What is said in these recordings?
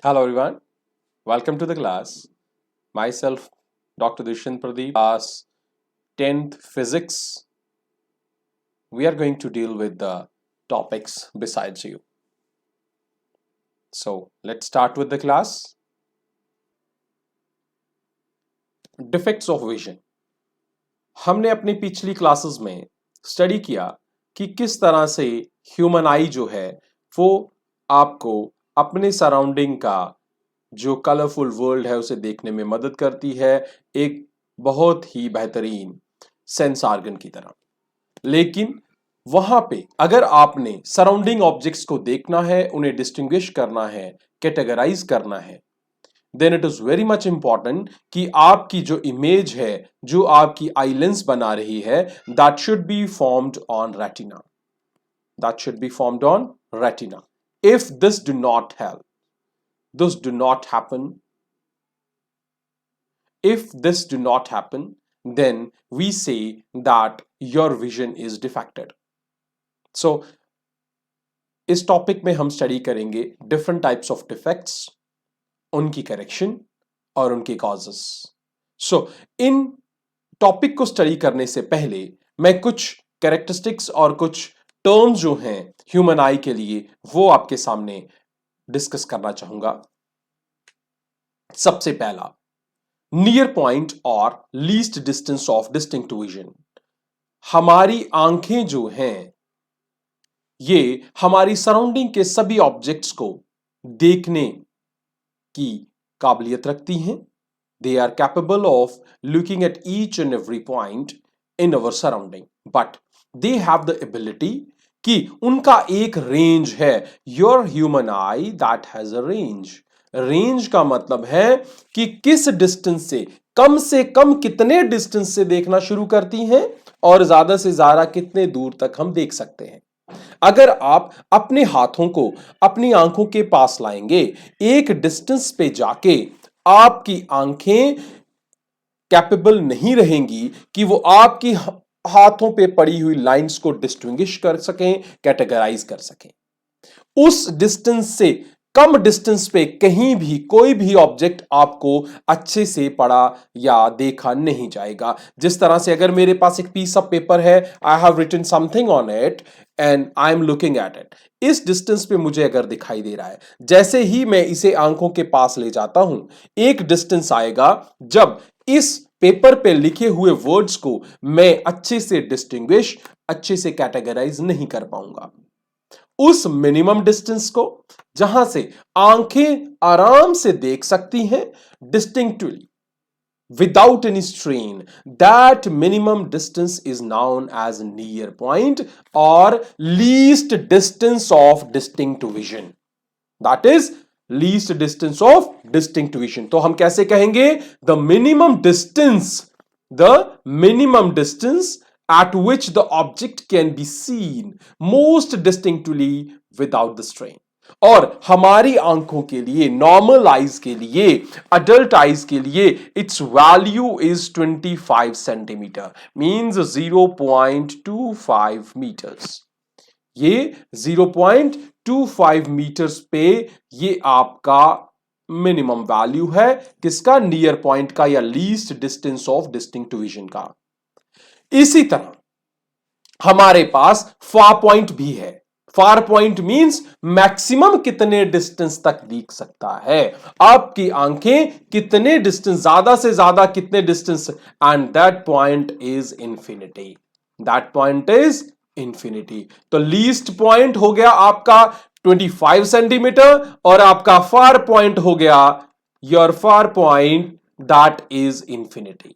Hello everyone, welcome to the class. Myself, Dr. Dushyant Pradeep, class 10th Physics. We are going to deal with the topics besides you. So let's start with the class. Defects of vision. हमने अपनी पिछली classes में study किया कि किस तरह से human आई जो है वो आपको अपने सराउंडिंग का जो कलरफुल वर्ल्ड है उसे देखने में मदद करती है एक बहुत ही बेहतरीन सेंस ऑर्गन की तरह। लेकिन वहां पे अगर आपने सराउंडिंग ऑब्जेक्ट्स को देखना है, उन्हें डिस्टिंग्विश करना है, कैटेगराइज करना है, then it is very much important कि आपकी जो इमेज है, जो आपकी आई लेंस बना रही है, that should be formed on retina. That should be formed on retina. If this do not help, this do not happen, if this do not happen, then we say that your vision is defected. So इस topic में हम study करेंगे different types of defects, उनकी correction और उनके causes. सो इन topic को study करने से पहले मैं कुछ कैरेक्टरिस्टिक्स और कुछ टर्म्स जो हैं ह्यूमन आई के लिए वो आपके सामने डिस्कस करना चाहूंगा। सबसे पहला, नियर पॉइंट और least distance of distinct vision. हमारी आंखें जो हैं ये हमारी सराउंडिंग के सभी ऑब्जेक्ट्स को देखने की काबिलियत रखती हैं। They are capable of looking at each and every point in our surrounding, but they have the ability कि उनका एक रेंज है। Your human eye that has a range. Range का मतलब है कि किस डिस्टेंस से कम कितने डिस्टेंस से देखना शुरू करती हैं और ज्यादा से ज्यादा कितने दूर तक हम देख सकते हैं। अगर आप अपने हाथों को अपनी आंखों के पास लाएंगे, एक डिस्टेंस पे जाके आपकी आंखें कैपेबल नहीं रहेंगी कि वो आपकी हाथों पे पड़ी हुई लाइंस को डिस्टिंग्विश कर सकें, कैटेगराइज कर सकें। उस डिस्टेंस से कम डिस्टेंस पे कहीं भी कोई भी ऑब्जेक्ट आपको अच्छे से पढ़ा या देखा नहीं जाएगा। जिस तरह से अगर मेरे पास एक पीस ऑफ पेपर है, I have written something on it and I am looking at it, इस डिस्टेंस पे मुझे अगर दिखाई दे रहा है, जैसे ही मैं इसे आंखों के पास ले जाता हूं, एक डिस्टेंस आएगा जब इस पेपर पे लिखे हुए वर्ड्स को मैं अच्छे से डिस्टिंग्विश, अच्छे से कैटेगराइज नहीं कर पाऊंगा। उस मिनिमम डिस्टेंस को जहां से आंखें आराम से देख सकती हैं distinctly without any strain, that minimum distance is known as near point or least distance of distinct vision. That is least distance of distinct vision. तो हम कैसे कहेंगे? The minimum distance at which the object can be seen most distinctly without the strain. और हमारी आंखों के लिए, normal eyes के लिए, अडल्ट आइज के लिए it's value is 25 centimetre, means 0.25 metres. ये 0.25 मीटर्स पे ये आपका मिनिमम वैल्यू है किसका? नियर पॉइंट का या least distance of distinct vision का। इसी तरह हमारे पास फार पॉइंट भी है। फार पॉइंट मींस मैक्सिमम कितने डिस्टेंस तक दिख सकता है, आपकी आंखें कितने डिस्टेंस, ज्यादा से ज्यादा कितने distance, and that point is infinity. That point is infinity. तो लीस्ट पॉइंट हो गया आपका 25 सेंटीमीटर और आपका फार पॉइंट हो गया your far point that is infinity.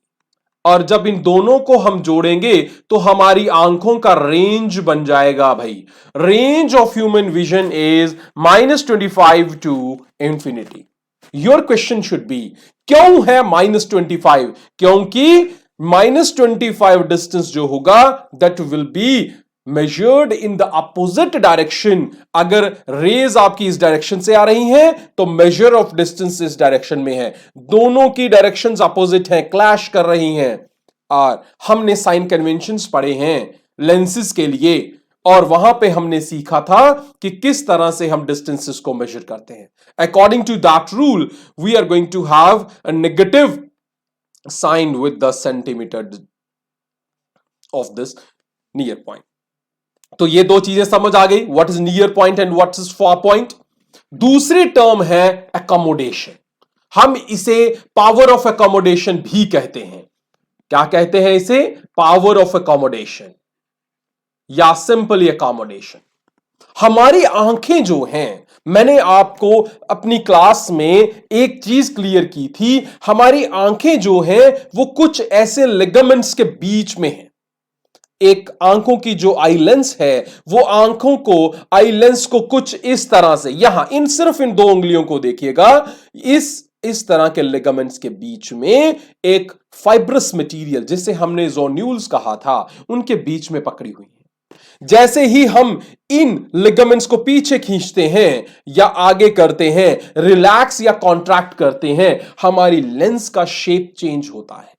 और जब इन दोनों को हम जोड़ेंगे तो हमारी आंखों का रेंज बन जाएगा भाई। Range of human vision is -25 to infinity. Your question should be, क्यों है -25? क्योंकि -25 डिस्टेंस जो होगा that will be measured in the opposite direction. अगर रेज आपकी इस डायरेक्शन से आ रही हैं तो मेजर ऑफ डिस्टेंस इस डायरेक्शन में है। दोनों की डायरेक्शंस अपोजिट हैं, क्लैश कर रही हैं। और हमने साइन कन्वेंशंस पढ़े हैं लेंसेज के लिए, और वहां पे हमने सीखा था कि किस तरह से हम डिस्टेंसेस को मेजर करते हैं। According to that rule we are going to have a negative sign with the centimetre of this near point. तो ये दो चीजें समझ आ गई, what is near point and what is far point. दूसरी टर्म है एकोमोडेशन, हम इसे पावर ऑफ एकोमोडेशन भी कहते हैं। क्या कहते हैं इसे? पावर ऑफ एकोमोडेशन या सिंपली एकोमोडेशन। हमारी आंखें जो हैं, मैंने आपको अपनी क्लास में एक चीज क्लियर की थी, हमारी आंखें जो हैं वो कुछ ऐसे लिगामेंट्स के बीच में हैं। एक आंखों की जो आई लेंस है वो आंखों को, आई लेंस को कुछ इस तरह से, यहां सिर्फ इन दो उंगलियों को देखिएगा, इस तरह के लिगामेंट्स के बीच में एक फाइब्रस मटेरियल जिसे हमने जोन्यूल्स कहा था, उनके बीच में पकड़ी हुई है। जैसे ही हम इन लिगामेंट्स को पीछे खींचते हैं या आगे करते हैं, रिलैक्स या कॉन्ट्रैक्ट करते हैं, हमारी लेंस का शेप चेंज होता है।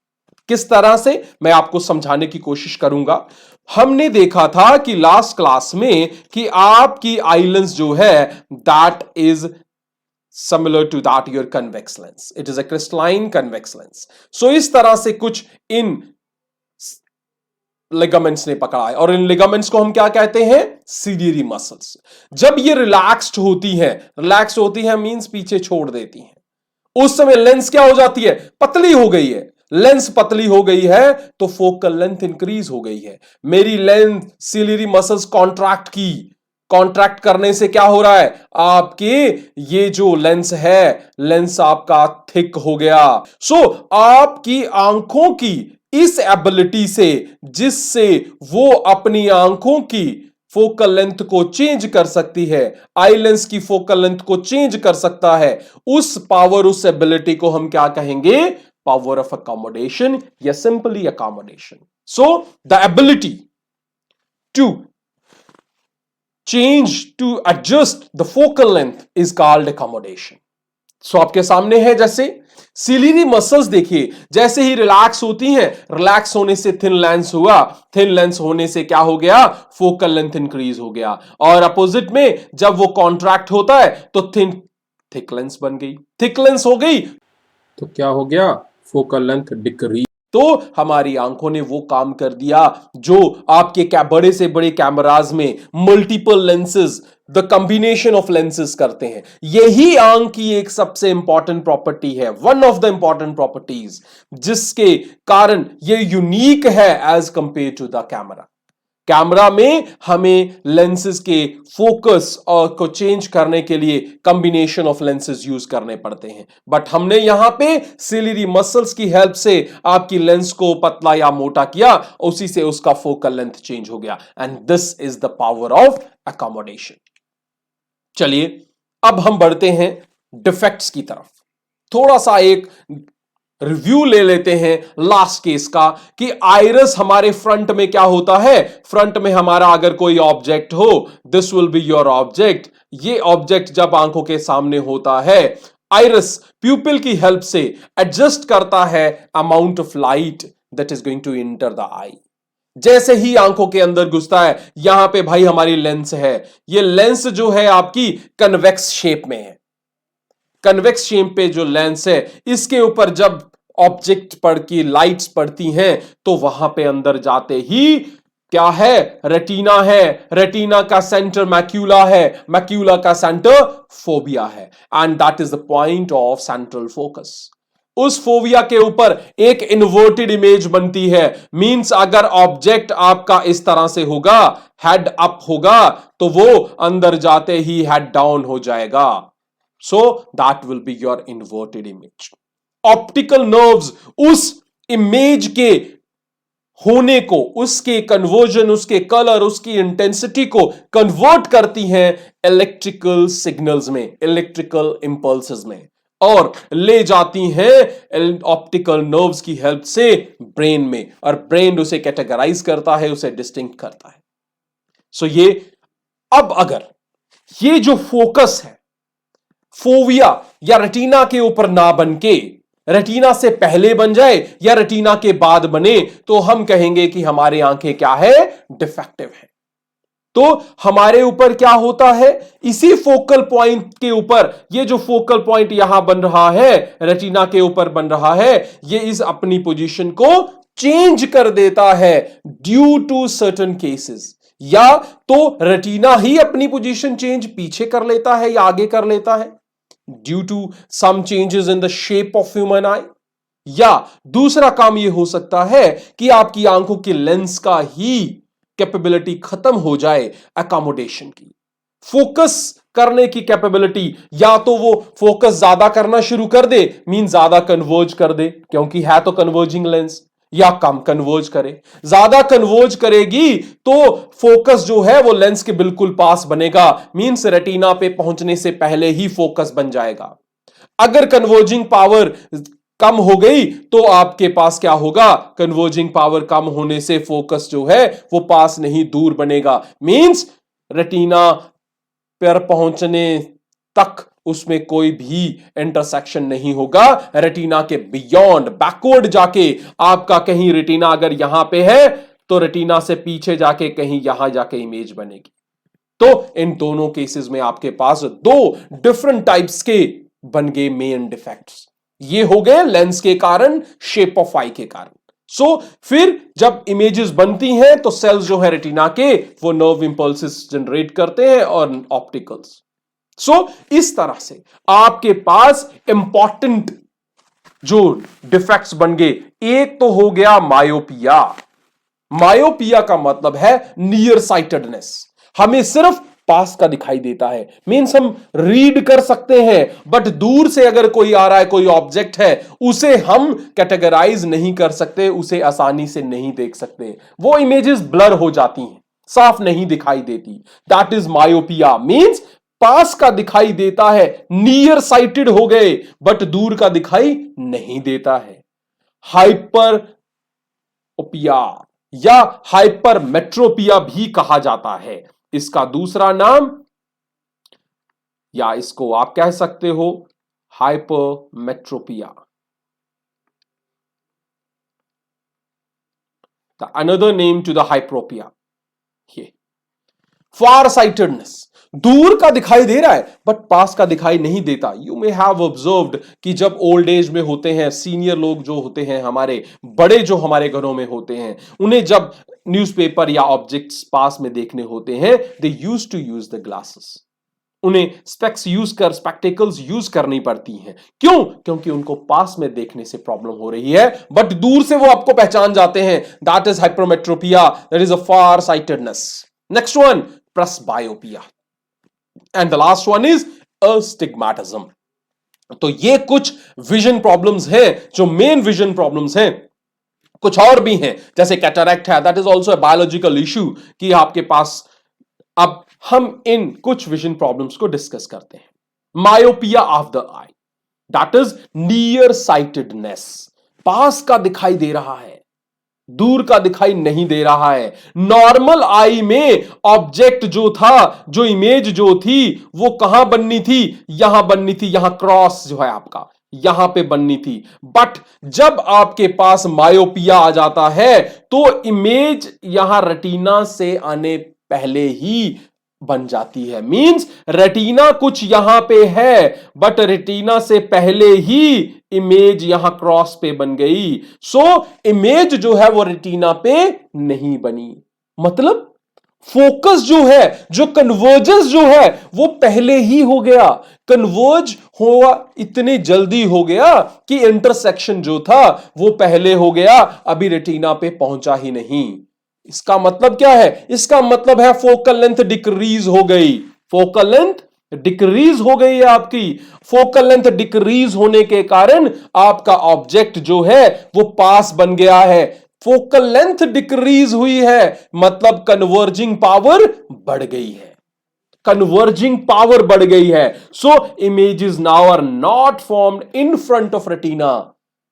किस तरह से, मैं आपको समझाने की कोशिश करूंगा। हमने देखा था कि लास्ट क्लास में कि आपकी आई लेंस जो है that is similar to that your convex lens, it is a crystalline convex lens। so इस तरह से कुछ इन लिगामेंट्स ने पकड़ा है और इन लिगामेंट्स को हम क्या कहते हैं? Ciliary muscles. जब ये रिलैक्स्ड होती है मींस पीछे छोड़ देती हैं, उस समय लेंस क्या हो जाती है? पतली हो गई है। लेंस पतली हो गई है तो फोकल लेंथ इंक्रीज हो गई है। मेरी लेंथ सीलियरी मसल्स कॉन्ट्रैक्ट की, कॉन्ट्रैक्ट करने से क्या हो रहा है? आपके ये जो लेंस है, लेंस आपका थिक हो गया। सो आपकी आंखों की इस एबिलिटी से, जिससे वो अपनी आंखों की फोकल लेंथ को चेंज कर सकती है, आई लेंस की फोकल लेंथ को चेंज कर सकता है, उस पावर, उस एबिलिटी को हम क्या कहेंगे? पावर ऑफ अकोमोडेशन या simply accommodation. So the ability to change to adjust the focal length is called accommodation। So आपके सामने है, जैसे सिलियरी मसल्स देखिए, जैसे ही रिलैक्स होती हैं, रिलैक्स होने से थिन लेंस हुआ, थिन लेंस होने से क्या हो गया? फोकल लेंथ इंक्रीज हो गया। और अपोजिट में जब वो कॉन्ट्रैक्ट होता है तो थिक लेंस बन गई। थिक लेंस हो गई तो क्या हो गया? Focal length decrease. तो हमारी आंखों ने वो काम कर दिया जो आपके बड़े से बड़े कैमराज में multiple lenses, the combination of lenses करते हैं। यही आंख की एक सबसे इंपॉर्टेंट प्रॉपर्टी है, one of the important properties, जिसके कारण ये यूनिक है as compare to the camera. Camera में हमें लेंसेज के फोकस और को चेंज करने के लिए कॉम्बिनेशन ऑफ लेंसेज यूज करने पड़ते हैं, बट हमने यहां पे सिलियरी मसल्स की हेल्प से आपकी लेंस को पतला या मोटा किया, उसी से उसका फोकल लेंथ चेंज हो गया। And this is the power of accommodation. चलिए अब हम बढ़ते हैं डिफेक्ट्स की तरफ। थोड़ा सा एक रिव्यू ले लेते हैं लास्ट केस का कि आइरिस हमारे फ्रंट में क्या होता है? फ्रंट में हमारा अगर कोई ऑब्जेक्ट हो, this will be your object. ये ऑब्जेक्ट जब आंखों के सामने होता है, आइरिस प्यूपिल की हेल्प से एडजस्ट करता है amount of light that is going to enter the eye. जैसे ही आंखों के अंदर घुसता है, यहां पे भाई हमारी लेंस है, ये लेंस जो है आपकी कन्वेक्स शेप में है। कन्वेक्स शेप पे जो लेंस है, इसके ऊपर जब ऑब्जेक्ट पर की लाइट्स पड़ती हैं तो वहां पे अंदर जाते ही क्या है? रेटिना है। रेटिना का सेंटर मैक्यूला है, मैक्यूला का सेंटर फोविया है, and that is the point of central focus. उस फोविया के ऊपर एक इन्वर्टेड इमेज बनती है। मींस अगर ऑब्जेक्ट आपका इस तरह से होगा, हेड अप होगा, तो वो अंदर जाते ही हेड डाउन हो जाएगा। So that will be your inverted image। Optical nerves उस इमेज के होने को, उसके कन्वर्जन, उसके कलर, उसकी इंटेंसिटी को कन्वर्ट करती हैं इलेक्ट्रिकल सिग्नल्स में, इलेक्ट्रिकल इंपल्सेस में, और ले जाती हैं ऑप्टिकल नर्व्स की हेल्प से ब्रेन में, और ब्रेन उसे कैटेगराइज करता है, उसे डिस्टिंक्ट करता है। सो ये अब अगर ये जो फोकस है फोविया या रेटिना के ऊपर ना बनके रेटिना से पहले बन जाए या रेटिना के बाद बने, तो हम कहेंगे कि हमारी आंखें क्या है? डिफेक्टिव है। तो हमारे ऊपर क्या होता है, इसी फोकल पॉइंट के ऊपर, ये जो फोकल पॉइंट यहां बन रहा है, रेटिना के ऊपर बन रहा है, ये इस अपनी पोजीशन को चेंज कर देता है ड्यू टू सर्टेन केसेस। या तो रेटिना ही अपनी पोजीशन चेंज पीछे कर लेता है या आगे कर लेता है due to some changes in the shape of human eye, या दूसरा काम यह हो सकता है कि आपकी आंखों के लेंस का ही कैपेबिलिटी खत्म हो जाए अकोमोडेशन की, फोकस करने की कैपेबिलिटी, या तो वो फोकस ज्यादा करना शुरू कर दे, मीन ज्यादा कन्वर्ज कर दे क्योंकि है तो कन्वर्जिंग लेंस, या कम कन्वर्ज करे। ज्यादा कन्वर्ज करेगी तो फोकस जो है वो लेंस के बिल्कुल पास बनेगा, मींस रेटिना पे पहुंचने से पहले ही फोकस बन जाएगा। अगर कन्वर्जिंग पावर कम हो गई तो आपके पास क्या होगा, कन्वर्जिंग पावर कम होने से फोकस जो है वो पास नहीं दूर बनेगा, मींस रेटिना पर पहुंचने तक उसमें कोई भी इंटरसेक्शन नहीं होगा, रेटिना के बियॉन्ड बैकवर्ड जाके आपका कहीं रेटिना अगर यहां पे है तो रेटिना से पीछे जाके कहीं यहां जाके इमेज बनेगी। तो इन दोनों केसेस में आपके पास दो डिफरेंट टाइप्स के बन गए मेन डिफेक्ट्स, ये हो गए लेंस के कारण, शेप ऑफ आई के कारण। फिर जब इमेजेस बनती हैं तो सेल्स जो है रेटिना के वो नर्व इंपल्सेस जनरेट करते हैं और ऑप्टिकल्स। इस तरह से आपके पास इंपॉर्टेंट जो डिफेक्ट्स बन गए, एक तो हो गया मायोपिया। मायोपिया का मतलब है नियर साइटेडनेस, हमें सिर्फ पास का दिखाई देता है, मींस हम रीड कर सकते हैं बट दूर से अगर कोई आ रहा है, कोई ऑब्जेक्ट है, उसे हम कैटेगराइज नहीं कर सकते, उसे आसानी से नहीं देख सकते, वो इमेजेस ब्लर हो जाती हैं, साफ नहीं दिखाई देती। दैट इज मायोपिया, मींस पास का दिखाई देता है, नियर साइटेड हो गए बट दूर का दिखाई नहीं देता है। हाइपर ओपिया या हाइपरमेट्रोपिया भी कहा जाता है, इसका दूसरा नाम, या इसको आप कह सकते हो hypermetropia. The another name to the hyperopia, ये फार साइटेडनेस, दूर का दिखाई दे रहा है बट पास का दिखाई नहीं देता। यू मे हैव ऑब्जर्व्ड कि जब ओल्ड एज में होते हैं, सीनियर लोग जो होते हैं, हमारे बड़े जो हमारे घरों में होते हैं, उन्हें जब न्यूज़पेपर या ऑब्जेक्ट्स पास में देखने होते हैं, they use to use the glasses, उन्हें स्पेक्स यूज कर, स्पेक्टिकल्स यूज करनी पड़ती हैं। क्यों? क्योंकि उनको पास में देखने से प्रॉब्लम हो रही है बट दूर से वो आपको पहचान जाते हैं। That is hypermetropia, that is a far sightedness. Next one, presbyopia, and the last one is astigmatism. तो ये कुछ विजन प्रॉब्लम्स हैं, जो मेन विजन प्रॉब्लम्स हैं। कुछ और भी हैं, जैसे कैटरैक्ट है, that is also a biological issue कि आपके पास। अब हम इन कुछ विजन प्रॉब्लम्स को डिस्कस करते हैं। Myopia of the eye, that is near sightedness, पास का दिखाई दे रहा है, दूर का दिखाई नहीं दे रहा है। नॉर्मल आई में ऑब्जेक्ट जो था, जो इमेज जो थी, वो कहां बननी थी, यहां बननी थी, यहां क्रॉस जो है आपका यहां पे बननी थी। बट जब आपके पास मायोपिया आ जाता है तो इमेज यहां रेटिना से आने पहले ही बन जाती है, मींस रेटिना कुछ यहां पे है बट रेटिना से पहले ही इमेज यहां क्रॉस पे बन गई। इमेज जो है वो रेटिना पे नहीं बनी, मतलब फोकस जो है, जो कन्वर्जेंस जो है वो पहले ही हो गया, कन्वर्ज हुआ इतनी जल्दी हो गया कि इंटरसेक्शन जो था वो पहले हो गया, अभी रेटिना पे पहुंचा ही नहीं। इसका मतलब क्या है? इसका मतलब है फोकल लेंथ डिक्रीज हो गई, फोकल लेंथ डिक्रीज हो गई है आपकी। फोकल लेंथ डिक्रीज होने के कारण आपका ऑब्जेक्ट जो है वो पास बन गया है। फोकल लेंथ डिक्रीज हुई है मतलब कन्वर्जिंग पावर बढ़ गई है, कन्वर्जिंग पावर बढ़ गई है। So images now are not formed in front of retina,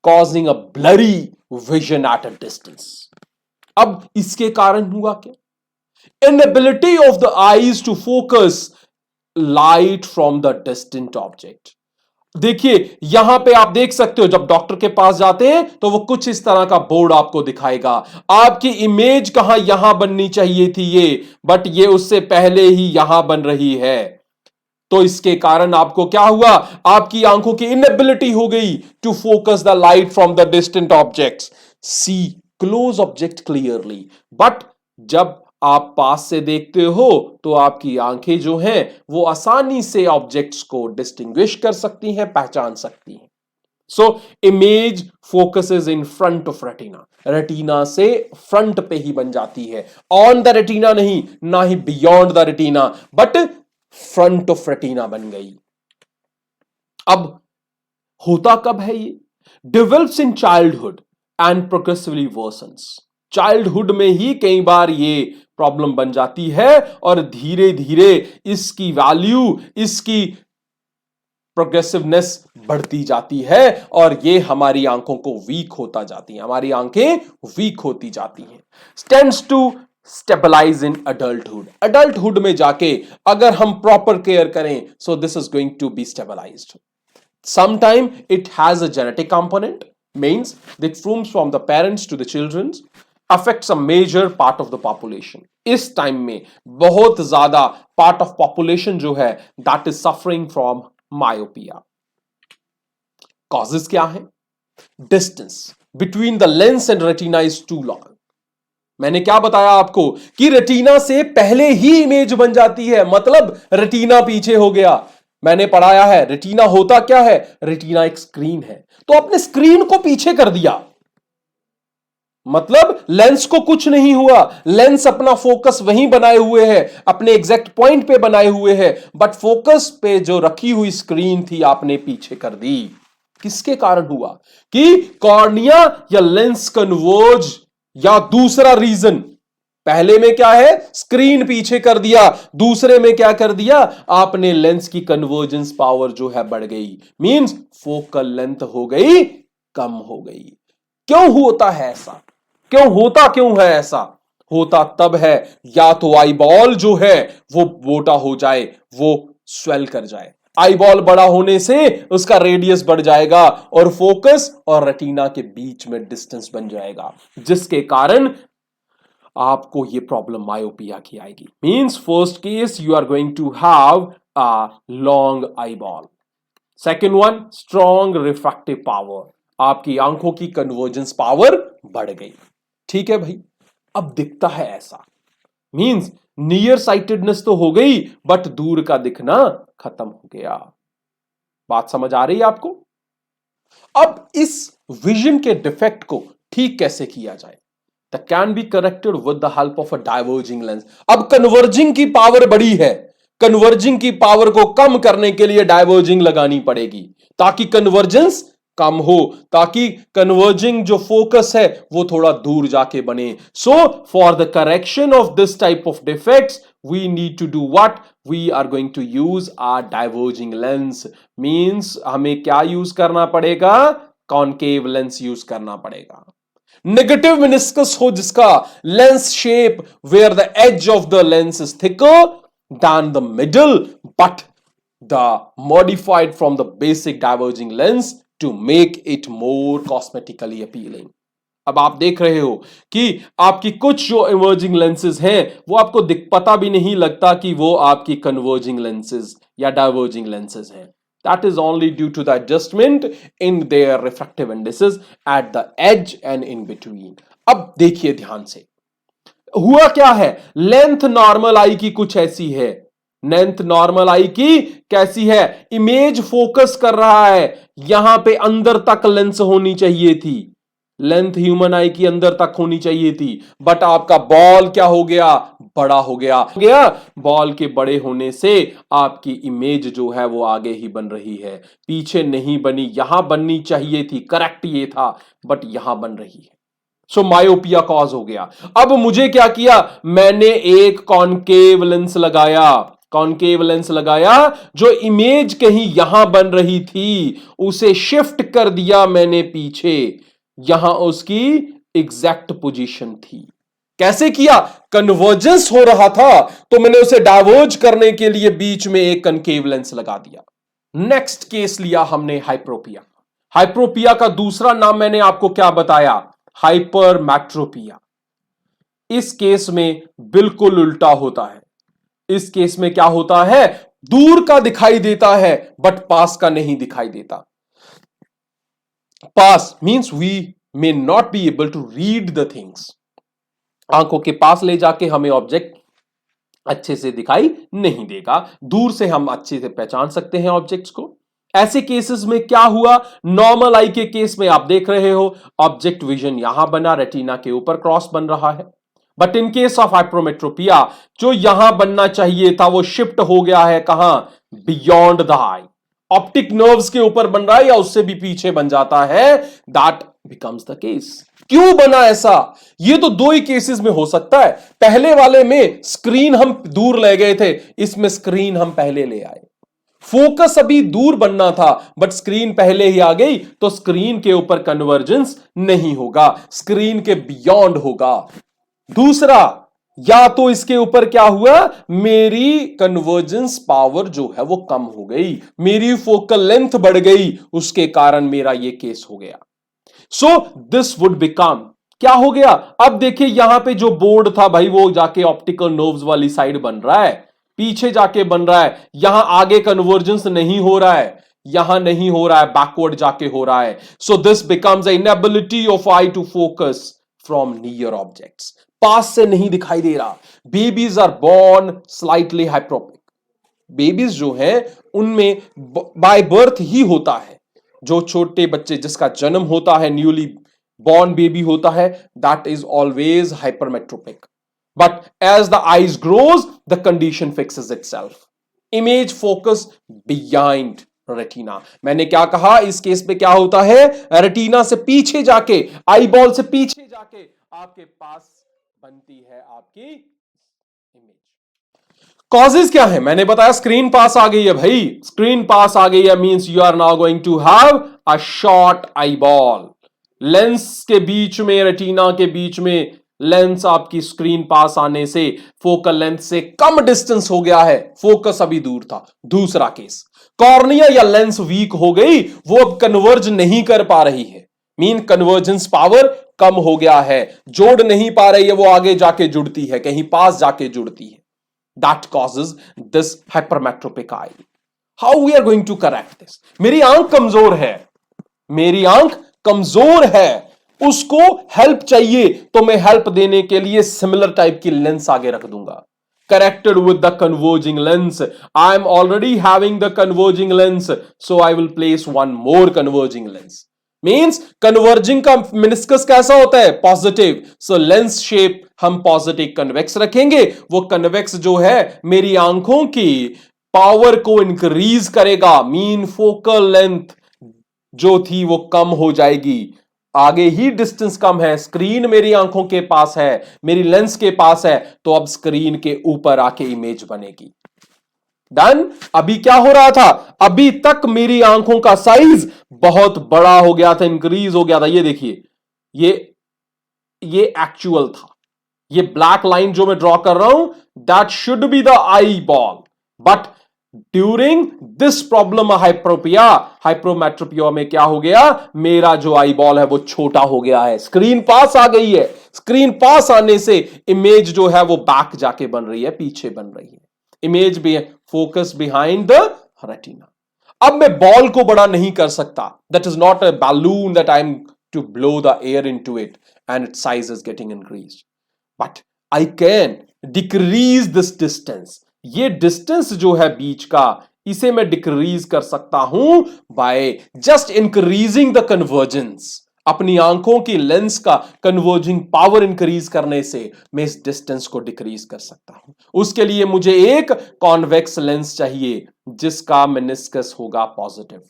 causing a blurry vision at a distance. अब इसके कारण हुआ क्या? Inability of the eyes to focus light from the distant object. देखिए यहां पे आप देख सकते हो, जब डॉक्टर के पास जाते हैं तो वो कुछ इस तरह का बोर्ड आपको दिखाएगा। आपकी इमेज कहां यहां बननी चाहिए थी ये, बट ये उससे पहले ही यहां बन रही है। तो इसके कारण आपको क्या हुआ, आपकी आंखों की इनएबिलिटी हो गई to focus the light from the distant objects, see close object clearly. But जब आप पास से देखते हो तो आपकी आंखें जो हैं वो आसानी से ऑब्जेक्ट्स को डिस्टिंग्विश कर सकती हैं, पहचान सकती हैं। So image focuses in front of retina, retina से फ्रंट पे ही बन जाती है, ऑन द रेटिना नहीं, ना ही beyond the retina, but front of retina बन गई। अब होता कब है ये, develops in childhood and progressively worsens. Childhood में ही कई बार ये प्रॉब्लम बन जाती है और धीरे धीरे इसकी वैल्यू, इसकी प्रोग्रेसिवनेस बढ़ती जाती है और ये हमारी आंखों को वीक होता जाती है, हमारी आंखें वीक होती जाती हैं। Tends to stabilise in adulthood, adulthood में जाके अगर हम प्रॉपर केयर करें, so this is going to be stabilised. Sometime it has a genetic component, means that flows from the parents to the children, affects a major part of the population. इस time में बहुत ज्यादा part of population जो है that is suffering from myopia. Causes क्या है, distance between the lens and retina is too long. मैंने क्या बताया आपको कि रेटिना से पहले ही इमेज बन जाती है, मतलब रेटिना पीछे हो गया। मैंने पढ़ाया है रेटिना होता क्या है, रेटिना एक स्क्रीन है, तो अपने स्क्रीन को पीछे कर दिया, मतलब लेंस को कुछ नहीं हुआ, लेंस अपना फोकस वहीं बनाए हुए है, अपने एग्जैक्ट पॉइंट पे बनाए हुए है, बट फोकस पे जो रखी हुई स्क्रीन थी आपने पीछे कर दी। किसके कारण हुआ, कि कॉर्निया या लेंस कन्वर्ज, या दूसरा रीजन, पहले में क्या है, स्क्रीन पीछे कर दिया, दूसरे में क्या कर दिया, आपने लेंस की कन्वर्जेंस पावर जो है बढ़ गई, मींस फोकल लेंथ हो गई कम हो गई। क्यों होता है ऐसा, क्यों है ऐसा, होता तब है या तो आई बॉल जो है वो मोटा हो जाए, वो स्वेल कर जाए, आई बॉल बड़ा होने से उसका रेडियस बढ़ जाएगा और फोकस और रेटिना के बीच में डिस्टेंस बन जाएगा, जिसके कारण आपको ये प्रॉब्लम मायोपिया की आएगी। Means first case you are going to have a long eyeball, second one strong refractive power, आपकी आंखों की कन्वर्जेंस पावर बढ़ गई। ठीक है भाई, अब दिखता है ऐसा, मींस नियर साइटेडनेस तो हो गई बट दूर का दिखना खत्म हो गया। बात समझ आ रही है आपको। अब इस विजन के डिफेक्ट को ठीक कैसे किया जाए, that can be corrected with the help of a diverging lens। अब कन्वर्जिंग की पावर बड़ी है, कन्वर्जिंग की पावर को कम करने के लिए डाइवर्जिंग लगानी पड़ेगी, ताकि कन्वर्जेंस कम हो, ताकि कन्वर्जिंग जो फोकस है वो थोड़ा दूर जाके बने। So for the correction of this type of defects we need to do what, we are going to use are diverging lens. Means हमें क्या यूज करना पड़ेगा, कॉनकेव लेंस यूज करना पड़ेगा। नेगेटिव मेनिस्कस हो जिसका lens shape where the edge of the lens is thicker than the middle, but the modified from the basic diverging lens to make it more cosmetically appealing। अब आप देख रहे हो कि आपकी कुछ जो इमर्जिंग लेंसेज हैं वो आपको पता भी नहीं लगता कि वो आपकी कन्वर्जिंग लेंसेज या डाइवर्जिंग लेंसेज हैं। That is only due to the adjustment in their refractive indices at the edge and in between। अब देखिए ध्यान से, हुआ क्या है, लेंथ नॉर्मल आई की कुछ ऐसी है, लेंथ नॉर्मल आई की कैसी है, इमेज फोकस कर रहा है, यहां पे अंदर तक लेंस होनी चाहिए थी, लेंथ ह्यूमन आई की अंदर तक होनी चाहिए थी, बट आपका बॉल क्या हो गया, बड़ा हो गया, बॉल के बड़े होने से आपकी इमेज जो है वो आगे ही बन रही है, पीछे नहीं बनी, यहां बननी चाहिए थी, करेक्ट ये था, बट यहां बन रही है। सो मायोपिया कॉज हो गया। अब मुझे क्या किया, मैंने एक कॉनकेव लेंस लगाया, कॉनकेव लेंस लगाया, जो इमेज कहीं यहां बन रही थी उसे शिफ्ट कर दिया मैंने पीछे, यहां उसकी एग्जैक्ट पोजीशन थी। कैसे किया, कन्वर्जेंस हो रहा था तो मैंने उसे डाइवर्ज करने के लिए बीच में एक कनकेव लेंस लगा दिया। नेक्स्ट केस लिया हमने हाइप्रोपिया। हाइप्रोपिया का दूसरा नाम मैंने आपको क्या बताया? हाइपरमेट्रोपिया। इस केस में बिल्कुल उल्टा होता है। इस केस में क्या होता है? दूर का दिखाई देता है बट पास का नहीं दिखाई देता। पास means we may not be able to read the things. आंखों के पास ले जाके हमें ऑब्जेक्ट अच्छे से दिखाई नहीं देगा, दूर से हम अच्छे से पहचान सकते हैं ऑब्जेक्ट्स को। ऐसे केसेस में क्या हुआ? नॉर्मल आई के केस में आप देख रहे हो ऑब्जेक्ट विजन यहां बना, रेटिना के ऊपर क्रॉस बन रहा है। But in case of hypermetropia जो यहां बनना चाहिए था वो शिफ्ट हो गया है कहां? Beyond the I. Optic nerves के ऊपर बन रहा है या उससे भी पीछे बन जाता है। That becomes the case. क्यों बना ऐसा? ये तो दो ही केसेस में हो सकता है। पहले वाले में स्क्रीन हम दूर ले गए थे, इसमें स्क्रीन हम पहले ले आए। फोकस अभी दूर बनना था बट स्क्रीन पहले ही आ गई, तो स्क्रीन के ऊपर कन्वर्जेंस नहीं होगा, स्क्रीन के बियॉन्ड होगा। दूसरा, या तो इसके ऊपर क्या हुआ? मेरी कन्वर्जेंस पावर जो है वो कम हो गई, मेरी फोकल लेंथ बढ़ गई, उसके कारण मेरा ये केस हो गया। सो दिस वुड बिकम, क्या हो गया? अब देखिए यहां पे जो बोर्ड था भाई वो जाके ऑप्टिकल नर्व्स वाली साइड बन रहा है, पीछे जाके बन रहा है, यहां आगे कन्वर्जेंस नहीं हो रहा है, यहां नहीं हो रहा है, बैकवर्ड जाके हो रहा है। So this becomes inability of eye to focus from near objects. पास से नहीं दिखाई दे रहा। Babies are born slightly hyperopic. Babies जो है उनमें बाय बर्थ ही होता है। जो छोटे बच्चे जिसका जन्म होता है, न्यूली बॉर्न बेबी होता है, that is always hypermetropic. But as the eyes grows the condition fixes itself. Image focus behind retina. मैंने क्या कहा? इस केस में क्या होता है? रेटिना से पीछे जाके, आई बॉल से पीछे जाके आपके पास बनती है आपकी इमेज। कॉजेज क्या है? मैंने बताया स्क्रीन पास आ गई है भाई, स्क्रीन पास आ गई है means you are now going to have a short eyeball. Lens के बीच में, रेटिना के बीच में लेंस आपकी स्क्रीन पास आने से फोकल लेंथ से कम डिस्टेंस हो गया है, फोकस अभी दूर था। दूसरा केस, कॉर्निया या लेंस वीक हो गई, वो अब कन्वर्ज नहीं कर पा रही है, मीन कन्वर्जेंस पावर कम हो गया है, जोड़ नहीं पा रही है, वो आगे जाके जुड़ती है, कहीं पास जाके जुड़ती है। That causes this hypermetropic eye. How we are going to correct this? मेरी आंख कमजोर है, मेरी आंख कमजोर है, उसको हेल्प चाहिए तो मैं हेल्प देने के लिए सिमिलर टाइप की लेंस आगे रख दूंगा। Corrected with the converging lens. I am already having the converging lens, so I will place one more converging lens. Means converging का मिनिस्कस कैसा होता है? पॉजिटिव। सो लेंस शेप हम पॉजिटिव कन्वेक्स रखेंगे। वो कन्वेक्स जो है मेरी आंखों की पावर को इंक्रीज करेगा, मीन फोकल लेंथ जो थी वो कम हो जाएगी। आगे ही डिस्टेंस कम है, स्क्रीन मेरी आंखों के पास है, मेरी लेंस के पास है, तो अब स्क्रीन के ऊपर आके इमेज बनेगी। डन। अभी क्या हो रहा था? अभी तक मेरी आंखों का साइज बहुत बड़ा हो गया था, इंक्रीज हो गया था। ये देखिए, ये एक्चुअल था। ये ब्लैक लाइन जो मैं ड्रॉ कर रहा हूं, that should be the eyeball, but during this problem hypermetropia में क्या हो गया? मेरा जो आई बॉल है वो छोटा हो गया है, स्क्रीन पास आ गई है। स्क्रीन पास आने से इमेज जो है वो बैक जाके बन रही है, पीछे बन रही है। इमेज भी फोकस बिहाइंड द रेटिना। अब मैं बॉल को बड़ा नहीं कर सकता, that is not a balloon that I am to blow the air into it and its size is getting increased, but I can decrease this distance. ये distance जो है बीच का, इसे मैं डिक्रीज कर सकता हूं by just increasing the convergence. अपनी आंखों की लेंस का कन्वर्जिंग पावर इंक्रीज करने से मैं इस डिस्टेंस को डिक्रीज कर सकता हूं। उसके लिए मुझे एक कॉन्वेक्स लेंस चाहिए जिसका मेनिस्कस होगा पॉजिटिव।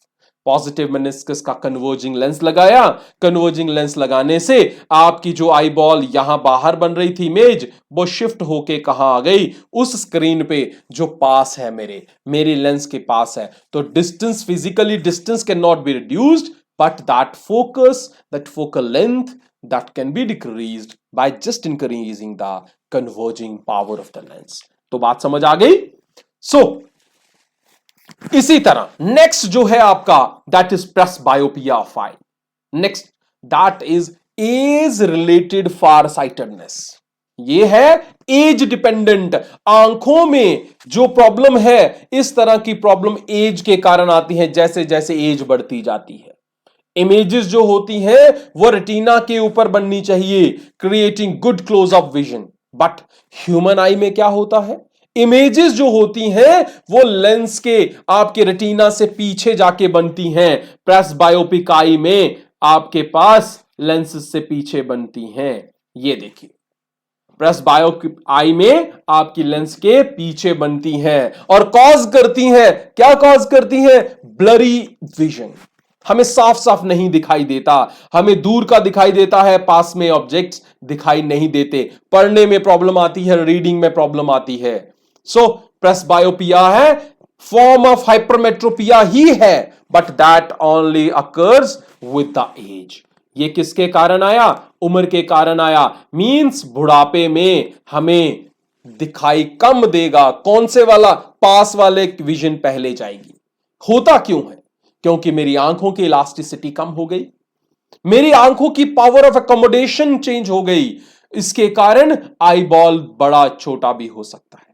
पॉजिटिव मेनिस्कस का कन्वर्जिंग लेंस लगाया। कन्वर्जिंग लेंस लगाने से आपकी जो आई बॉल यहां बाहर बन रही थी इमेज, वो शिफ्ट होके कहां आ गई? उस स्क्रीन पे जो पास है, मेरी लेंस के पास है। तो distance, physically distance can not be reduced, but that focus, that focal length, that can be decreased by just increasing the converging power of the lens. तो बात समझ आ गई? So इसी तरह नेक्स्ट जो है आपका that is presbyopia of I. Next that is age related far sightedness. ये है एज डिपेंडेंट, आंखों में जो प्रॉब्लम है इस तरह की प्रॉब्लम एज के कारण आती है, जैसे जैसे एज बढ़ती जाती है। इमेजेस जो होती हैं वो रेटिना के ऊपर बननी चाहिए, creating good closeup vision. But human eye में क्या होता है, इमेजेस जो होती हैं वो लेंस के आपके रेटिना से पीछे जाके बनती हैं। प्रेसबायोपिक आई में आपके पास लेंस से पीछे बनती हैं। ये देखिए प्रेसबायोपिक आई में आपकी लेंस के पीछे बनती हैं और कॉज करती हैं, क्या कॉज करती हैं, ब्लरी विजन। हमें साफ साफ नहीं दिखाई देता, हमें दूर का दिखाई देता है, पास में ऑब्जेक्ट्स दिखाई नहीं देते, पढ़ने में प्रॉब्लम आती है, रीडिंग में प्रॉब्लम आती है। सो प्रेसबायोपिया है, फॉर्म ऑफ हाइपरमेट्रोपिया ही है, but that only occurs with the age. ये किसके कारण आया, उम्र के कारण आया। मींस बुढ़ापे में हमें दिखाई कम देगा, कौन से वाला, पास वाले विजन पहले जाएगी। होता क्यों है, क्योंकि मेरी आंखों की इलास्टिसिटी कम हो गई, मेरी आंखों की पावर ऑफ अकोमोडेशन चेंज हो गई। इसके कारण आई बॉल बड़ा छोटा भी हो सकता है।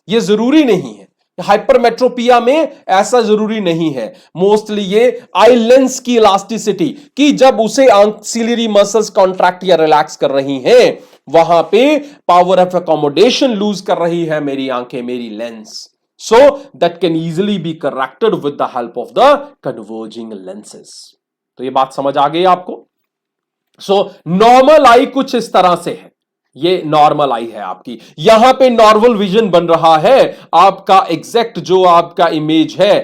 यह जरूरी नहीं है, हाइपरमेट्रोपिया में ऐसा जरूरी नहीं है। मोस्टली ये आई लेंस की इलास्टिसिटी की जब उसे ऑक्सिलरी मसल्स कॉन्ट्रैक्ट या रिलैक्स कर रही हैं, वहां पे पावर ऑफ अकोमोडेशन लूज कर रही है मेरी आंखें, मेरी lens. So that can easily be corrected with the help of the converging lenses. तो ये बात समझ आ गई आपको। सो नॉर्मल आई कुछ इस तरह से है, ये नॉर्मल आई है आपकी, यहां पे नॉर्मल विजन बन रहा है, आपका एग्जैक्ट जो आपका इमेज है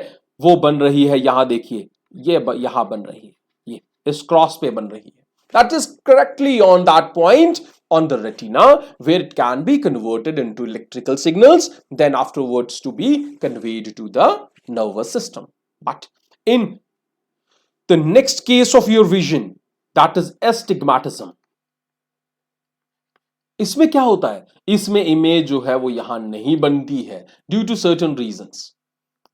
वो बन रही है, यहां देखिए ये यहां बन रही है, ये इस क्रॉस पे बन रही है। That is correctly on that point on the retina where it can be converted into electrical signals, then afterwards to be conveyed to the nervous system. But in the next case of your vision, that is astigmatism. इसमें क्या होता है, इसमें image जो है वो यहां नहीं बनती है ड्यू टू सर्टेन रीजंस।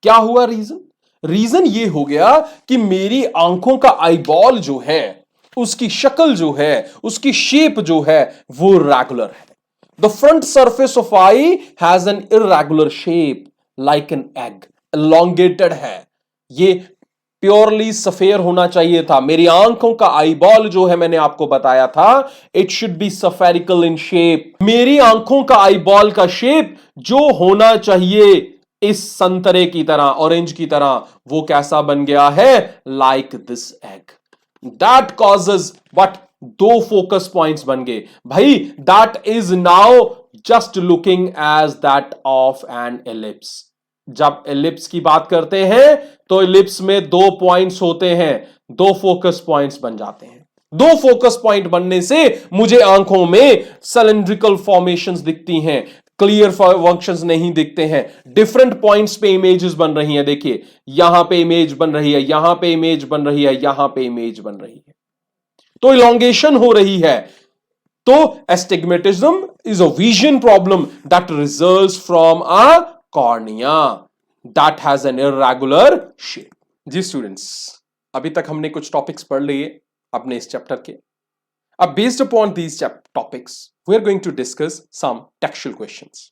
क्या हुआ रीजन, रीजन ये हो गया कि मेरी आंखों का आईबॉल जो है उसकी शक्ल जो है, उसकी शेप जो है वो रेगुलर है। The front surface of I has an irregular shape like an egg, elongated है। ये प्योरली सफेयर होना चाहिए था। मेरी आंखों का आईबॉल जो है मैंने आपको बताया था, it should be spherical in shape. मेरी आंखों का आईबॉल का शेप जो होना चाहिए इस संतरे की तरह, ऑरेंज की तरह, वो कैसा बन गया है, like this egg. That causes what, दो फोकस पॉइंट्स बन गए भाई। That is now just looking as that of an ellipse. जब एलिप्स की बात करते हैं तो एलिप्स में दो पॉइंट्स होते हैं, दो फोकस पॉइंट्स बन जाते हैं। दो फोकस पॉइंट बनने से मुझे आंखों में सिलेंड्रिकल फॉर्मेशंस दिखती हैं, क्लियर फंक्शंस नहीं दिखते हैं। डिफरेंट पॉइंट्स पे इमेजेस बन रही हैं, देखिए यहां पे इमेज बन रही है, यहां पे इमेज बन रही है, यहां पे इमेज बन रही है, तो इलोंगेशन हो रही है। तो astigmatism is a vision problem that results from a cornea that has an irregular shape. जी स्टूडेंट्स, अभी तक हमने कुछ टॉपिक्स पढ़ लिए अपने इस चैप्टर के। अब based upon these topics we are going to discuss some textual questions.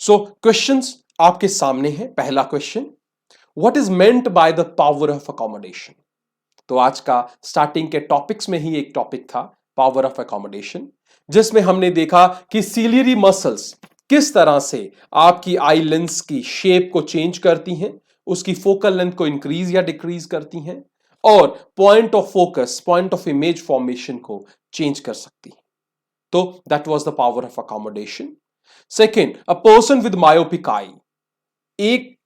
So questions आपके सामने है। पहला question, what is meant by the power of accommodation. तो आज का स्टार्टिंग के टॉपिक्स में ही एक टॉपिक था पावर ऑफ अकोमोडेशन, जिसमें हमने देखा कि सीलियरी मसल्स किस तरह से आपकी आई लेंस की शेप को चेंज करती हैं, उसकी फोकल लेंथ को इंक्रीज या डिक्रीज करती हैं, और point of focus, point of image formation को चेंज कर सकती हैं। तो that was the power of accommodation. Second, a person with myopic eye. एक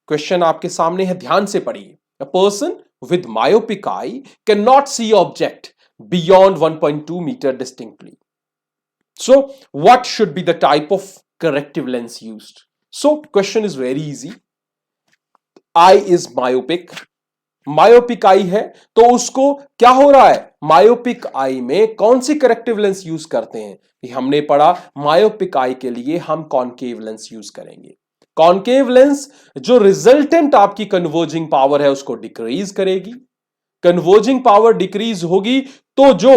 क्वेश्चन आपके सामने है, ध्यान से पढ़िए। A person with myopic eye cannot see object beyond 1.2 meter distinctly. So what should be the type of corrective lens used? So question is very easy. Eye is myopic, myopic eye है, तो उसको क्या हो रहा है, myopic eye में कौन सी corrective lens use करते हैं, हमने पढ़ा मायोपिक आई के लिए हम कॉनकेव लेंस यूज करेंगे। कॉन्केव लेंस जो रिजल्टेंट आपकी कन्वर्जिंग पावर है उसको डिक्रीज करेगी। कन्वर्जिंग पावर डिक्रीज होगी तो जो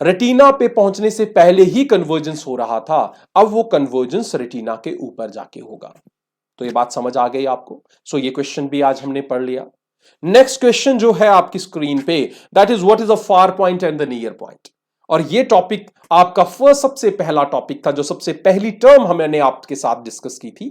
रेटिना पे पहुंचने से पहले ही कन्वर्जेंस हो रहा था, अब वो कन्वर्जेंस रेटिना के ऊपर जाके होगा। तो ये बात समझ आ गई आपको। सो ये क्वेश्चन भी आज हमने पढ़ लिया। नेक्स्ट क्वेश्चन जो है आपकी स्क्रीन पे, that is what is a far point and the near point. और ये टॉपिक आपका फर्स्ट सबसे पहला टॉपिक था, जो सबसे पहली टर्म हमने आपके साथ डिस्कस की थी,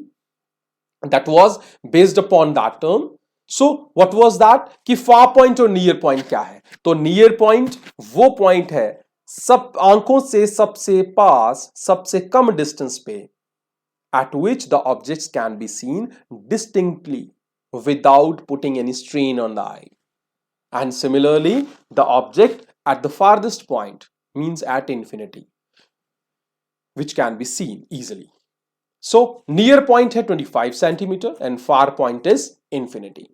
that was based upon that term. So what was that कि फार पॉइंट और नियर पॉइंट क्या है। तो नियर पॉइंट वो पॉइंट है सब आंखों से सबसे पास, सबसे कम डिस्टेंस पे, at which the objects can be seen distinctly without putting any strain on the eye. And similarly, the object at the farthest point means at infinity, which can be seen easily. So, near point है 25 centimeter and far point is infinity.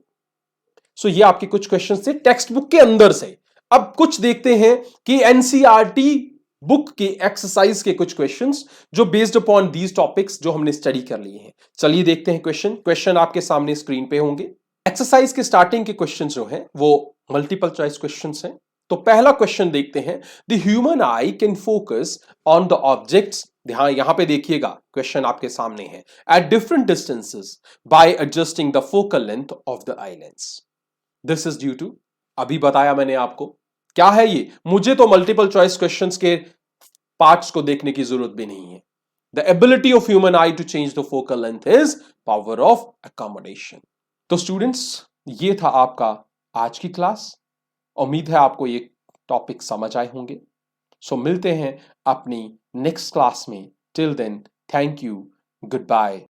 So, ये आपके कुछ question थे text book के अंदर से। अब कुछ देखते हैं कि एनसीईआरटी बुक के एक्सरसाइज के कुछ क्वेश्चंस जो बेस्ड अपॉन दीज टॉपिक्स जो हमने स्टडी कर लिए हैं। चलिए देखते हैं क्वेश्चन आपके सामने स्क्रीन पे होंगे। एक्सरसाइज के स्टार्टिंग के क्वेश्चंस जो हैं वो मल्टीपल चॉइस क्वेश्चंस हैं। तो पहला क्वेश्चन देखते हैं, the human eye can focus on the objects, ध्यान यहां पे देखिएगा, क्वेश्चन आपके सामने है, at different distances by adjusting the focal length of the eye lens. This is due to, अभी बताया मैंने आपको क्या है ये, मुझे तो मल्टीपल चॉइस क्वेश्चंस के पार्ट्स को देखने की जरूरत भी नहीं है। The ability of human eye to change the focal length is power of accommodation. तो स्टूडेंट्स, ये था आपका आज की क्लास। उम्मीद है आपको ये टॉपिक समझ आए होंगे। सो मिलते हैं अपनी नेक्स्ट क्लास में। Till then, thank you, good bye,